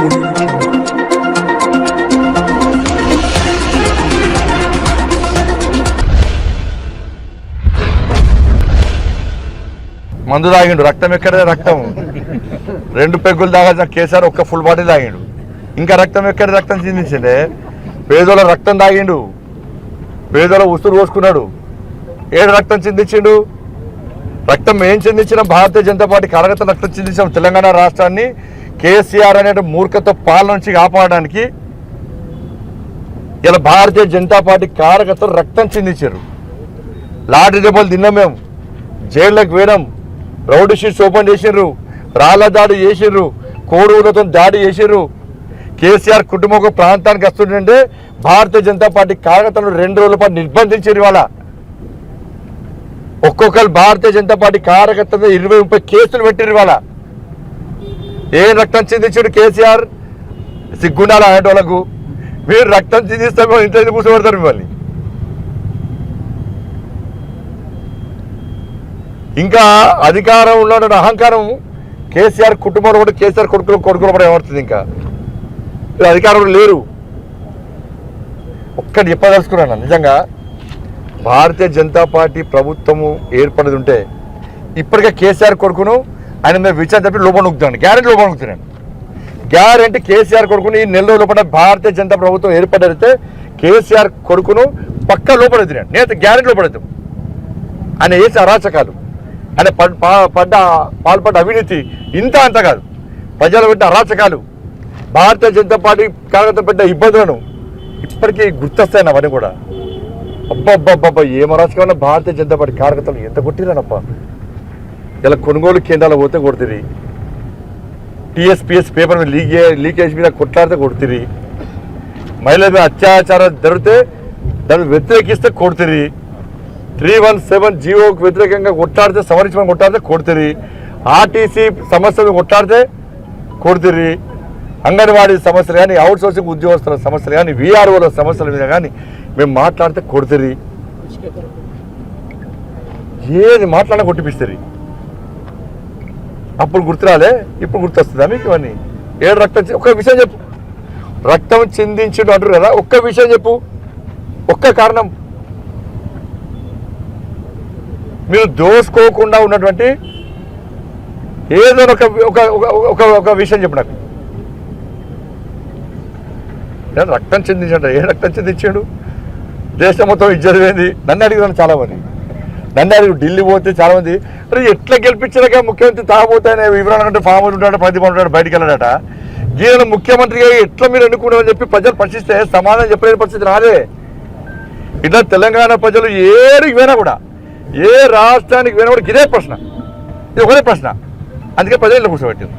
మందు తాగిండు, రక్తం ఎక్కడే రక్తం 2 పెగ్గులు తాగాల్సిన కేసీఆర్ ఒక్క ఫుల్ బాటిల్ తాగిండు. ఇంకా రక్తం ఎక్కడ రక్తం చిందించిండే? పేదోళ్ళ రక్తం తాగిండు, పేదోళ్ళ ఉసురు పోసుకున్నాడు. ఏడు రక్తం చిందించిండు? రక్తం ఏం చిందించిన భారతీయ జనతా పార్టీ కార్యకర్త రక్తం చిందించాం. తెలంగాణ రాష్ట్రాన్ని కేసీఆర్ అనే మూర్ఖత్వ పాలన నుంచి కాపాడడానికి ఇలా భారతీయ జనతా పార్టీ కార్యకర్తలు రక్తం చిందించారు. లాటరీ దెబ్బలు తిన్నాం, మేము జైళ్ళకి పోయినాం, రౌడీ షీట్స్ ఓపెన్ చేసిర్రు, రాళ్ల దాడి చేసిర్రు, కోడుగులతో దాడి చేసిర్రు. కేసీఆర్ కుటుంబం ఒక ప్రాంతానికి వస్తుంటే భారతీయ జనతా పార్టీ కార్యకర్తలు 2 రోజుల పాటు నిర్బంధించారు. ఇవాళ ఒక్కొక్కరు భారతీయ జనతా పార్టీ కార్యకర్తలు 20-30 కేసులు పెట్టారు. ఇవాళ ఏం రక్తం చిందించాడు కేసీఆర్? సిగ్గుండాలి అలాంటి వాళ్ళకు. మీరు రక్తం చిందిస్తే ఇంట్లో కూర్చోబెడతారు మిమ్మల్ని. ఇంకా అధికారం ఉన్న అహంకారం కేసీఆర్ కుటుంబంలో కూడా, కేసీఆర్ కొడుకులు కూడా ఏమవుతుంది? ఇంకా అధికారంలో లేరు. ఒక్కటి చెప్పదలుచుకున్నాను, నిజంగా భారతీయ జనతా పార్టీ ప్రభుత్వము ఏర్పడేది ఉంటే ఇప్పటికే కేసీఆర్ కొడుకును ఆయన మీద విచారణ చెప్పి లోపల నొక్కుతున్నాను, గ్యారెంటీ లోపల నొక్కుతున్నాను. గ్యారెంటీ కేసీఆర్ కొడుకుని ఈ 4 రోజుల లోపల భారతీయ జనతా ప్రభుత్వం ఏర్పడితే కేసీఆర్ కొడుకును పక్క లోపడెత్తినాను. నేను గ్యారెంటీ లోపడతాం. ఆయన వేసే అరాచకాలు, ఆయన పాల్పడ్డ అవినీతి ఇంత అంత కాదు, ప్రజలు పెట్టిన అరాచకాలు, భారతీయ జనతా పార్టీ కార్యకర్తలు పెట్టిన ఇబ్బందులను ఇప్పటికీ గుర్తొస్తాయి అవన్నీ కూడా. అబ్బబ్బబ్బబ్బా, ఏం అరాచకమైన భారతీయ జనతా పార్టీ కార్యకర్తలు ఎంత కొట్టిరానప్ప. ఇలా కొనుగోలు కేంద్రాలు పోతే కొడుతుంది, టీఎస్పీఎస్ పేపర్ మీద లీకేజ్ మీద కొట్లాడితే కొడుతుంది, మహిళల మీద అత్యాచారం జరిగితే దాన్ని వ్యతిరేకిస్తే కొడుతుంది, 317 జీవోకు వ్యతిరేకంగా కొట్లాడితే సవరించమని కొట్లాడితే కొడుతుంది, ఆర్టీసీ సమస్యలు కొట్లాడితే కొడుతుంది, అంగన్వాడీ సమస్యలు కానీ, అవుట్ సోర్సింగ్ ఉద్యోగస్తుల సమస్యలు కానీ, వీఆర్ఓల సమస్యల మీద కానీ మేము మాట్లాడితే కొడుతుంది. ఏది మాట్లాడినా కొట్టిపిస్తుంది. అప్పుడు గుర్తురాలే, ఇప్పుడు గుర్తొస్తుందా మీకు ఇవన్నీ? ఏడు రక్తం ఒక్క విషయం చెప్పు. రక్తం చిందించడం అంటారు కదా, ఒక్క విషయం చెప్పు, ఒక్క కారణం. మీరు దోసుకోకుండా ఉన్నటువంటి ఏదో ఒక విషయం చెప్పు నాకు. రక్తం చిందించండి. ఏ రక్తం చిందించాడు? దేశం మొత్తం ఇజ్జతమైంది. నన్ను అడిగాను చాలామంది, నన్ను అడిగి ఢిల్లీ పోతే చాలామంది అరే ఎట్లా గెలిపించాక ముఖ్యమంత్రి తాగబోతాయనే వివరణ అంటే ఫామ్ ఉంటాడు, ప్రతిభ ఉంటాడు, బయటికి వెళ్ళాడట. ఈయన ముఖ్యమంత్రిగా ఎట్లా మీరు ఎన్నుకున్నారని చెప్పి ప్రజలు ప్రశ్నిస్తే సమాధానం చెప్పలేని పరిస్థితి రాదే. ఇట్లా తెలంగాణ ప్రజలు ఏడికి పోయినా కూడా, ఏ రాష్ట్రానికి పోయినా కూడా ఇదే ప్రశ్న, ఇది ఒకటే ప్రశ్న. అందుకే ప్రజలు కూర్చోబెట్టారు.